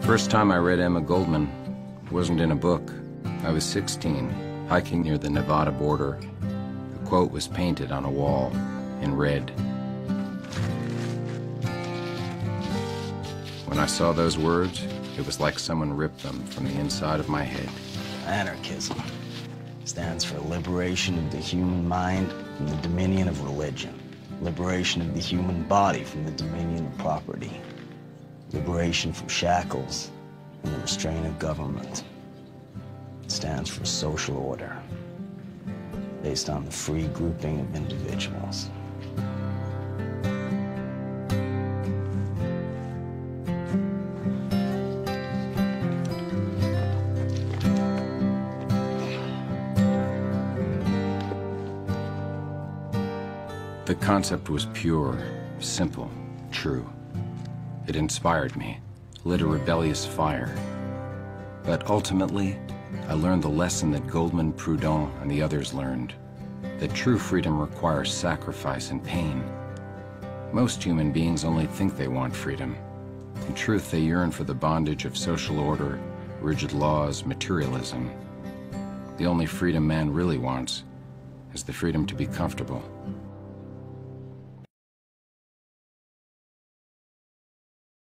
First time I read Emma Goldman wasn't in a book. I was 16, hiking near the Nevada border. The quote was painted on a wall in red. When I saw those words, it was like someone ripped them from the inside of my head. Anarchism stands for liberation of the human mind from the dominion of religion, liberation of the human body from the dominion of property, liberation from shackles and the restraint of government. It stands for social order based on the free grouping of individuals. The concept was pure, simple, true. It inspired me, lit a rebellious fire. But ultimately, I learned the lesson that Goldman, Proudhon, and the others learned, that true freedom requires sacrifice and pain. Most human beings only think they want freedom. In truth, they yearn for the bondage of social order, rigid laws, materialism. The only freedom man really wants is the freedom to be comfortable.